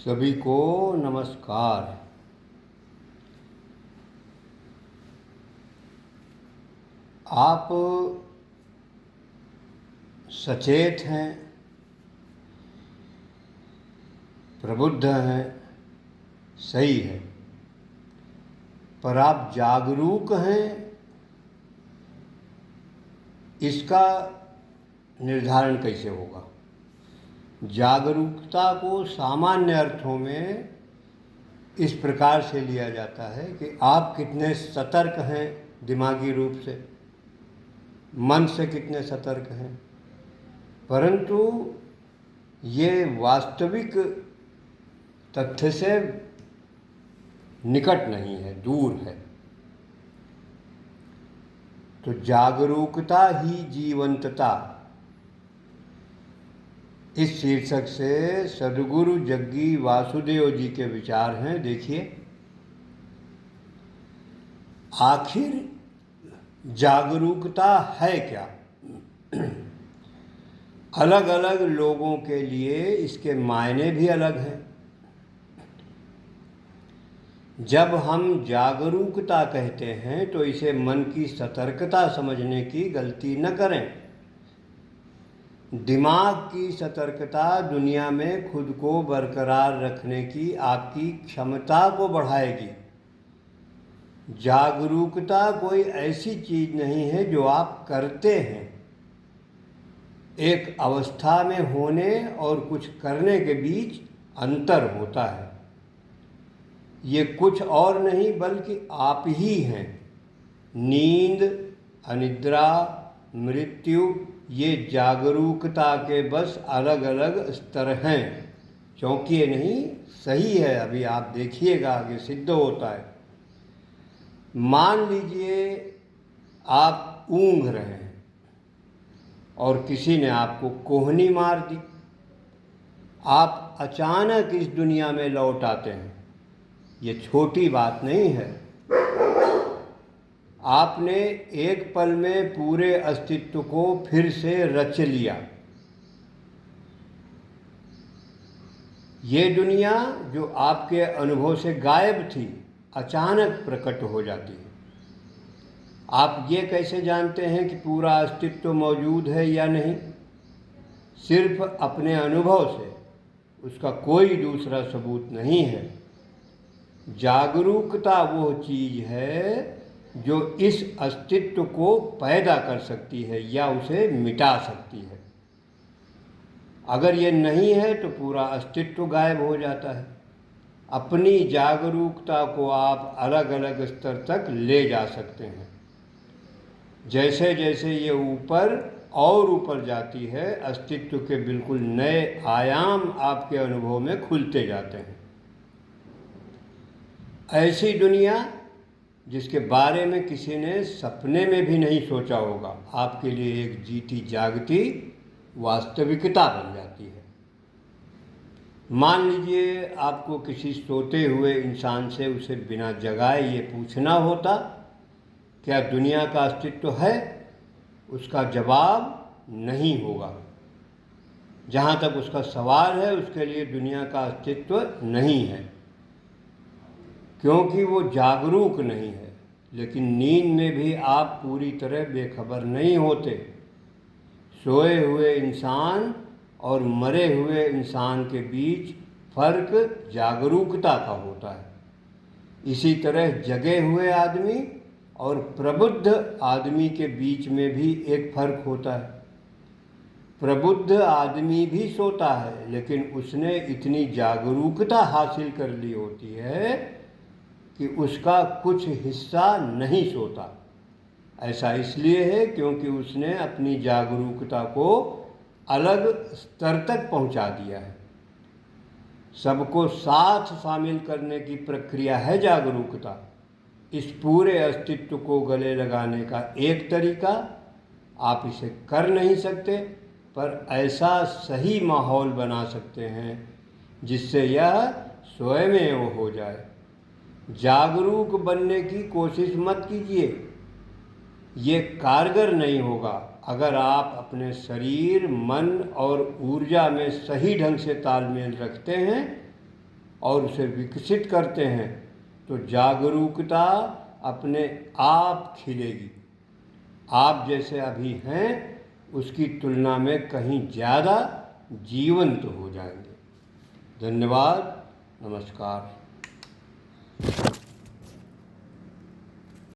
सभी को नमस्कार। आप सचेत हैं, प्रबुद्ध हैं, सही है, पर आप जागरूक हैं, इसका निर्धारण कैसे होगा? जागरूकता को सामान्य अर्थों में इस प्रकार से लिया जाता है कि आप कितने सतर्क हैं, दिमागी रूप से, मन से कितने सतर्क हैं। परंतु ये वास्तविक तथ्य से निकट नहीं है, दूर है। तो जागरूकता ही जीवंतता, इस शीर्षक से सद्गुरु जग्गी वासुदेव जी के विचार हैं। देखिए, आखिर जागरूकता है क्या? अलग अलग लोगों के लिए इसके मायने भी अलग हैं। जब हम जागरूकता कहते हैं तो इसे मन की सतर्कता समझने की गलती न करें। दिमाग की सतर्कता दुनिया में खुद को बरकरार रखने की आपकी क्षमता को बढ़ाएगी। जागरूकता कोई ऐसी चीज़ नहीं है जो आप करते हैं। एक अवस्था में होने और कुछ करने के बीच अंतर होता है। ये कुछ और नहीं बल्कि आप ही हैं। नींद, अनिद्रा, मृत्यु, ये जागरूकता के बस अलग अलग स्तर हैं। चौंकिए नहीं, सही है, अभी आप देखिएगा आगे सिद्ध होता है। मान लीजिए आप ऊँघ रहे हैं और किसी ने आपको कोहनी मार दी। आप अचानक इस दुनिया में लौट आते हैं। ये छोटी बात नहीं है। आपने एक पल में पूरे अस्तित्व को फिर से रच लिया। ये दुनिया जो आपके अनुभव से गायब थी, अचानक प्रकट हो जाती है। आप ये कैसे जानते हैं कि पूरा अस्तित्व मौजूद है या नहीं? सिर्फ अपने अनुभव से, उसका कोई दूसरा सबूत नहीं है। जागरूकता वो चीज़ है जो इस अस्तित्व को पैदा कर सकती है या उसे मिटा सकती है। अगर ये नहीं है तो पूरा अस्तित्व गायब हो जाता है। अपनी जागरूकता को आप अलग अलग स्तर तक ले जा सकते हैं। जैसे जैसे ये ऊपर और ऊपर जाती है, अस्तित्व के बिल्कुल नए आयाम आपके अनुभव में खुलते जाते हैं। ऐसी दुनिया जिसके बारे में किसी ने सपने में भी नहीं सोचा होगा, आपके लिए एक जीती जागती वास्तविकता बन जाती है। मान लीजिए आपको किसी सोते हुए इंसान से उसे बिना जगाए ये पूछना होता, क्या दुनिया का अस्तित्व है? उसका जवाब नहीं होगा। जहाँ तक उसका सवाल है, उसके लिए दुनिया का अस्तित्व नहीं है, क्योंकि वो जागरूक नहीं है। लेकिन नींद में भी आप पूरी तरह बेखबर नहीं होते। सोए हुए इंसान और मरे हुए इंसान के बीच फर्क जागरूकता का होता है। इसी तरह जगे हुए आदमी और प्रबुद्ध आदमी के बीच में भी एक फर्क होता है। प्रबुद्ध आदमी भी सोता है, लेकिन उसने इतनी जागरूकता हासिल कर ली होती है कि उसका कुछ हिस्सा नहीं सोता। ऐसा इसलिए है क्योंकि उसने अपनी जागरूकता को अलग स्तर तक पहुंचा दिया है। सबको साथ शामिल करने की प्रक्रिया है जागरूकता। इस पूरे अस्तित्व को गले लगाने का एक तरीका, आप इसे कर नहीं सकते, पर ऐसा सही माहौल बना सकते हैं जिससे यह स्वयं हो जाए। जागरूक बनने की कोशिश मत कीजिए, ये कारगर नहीं होगा। अगर आप अपने शरीर, मन और ऊर्जा में सही ढंग से तालमेल रखते हैं और उसे विकसित करते हैं तो जागरूकता अपने आप खिलेगी। आप जैसे अभी हैं उसकी तुलना में कहीं ज़्यादा जीवंत हो जाएंगे। धन्यवाद, नमस्कार।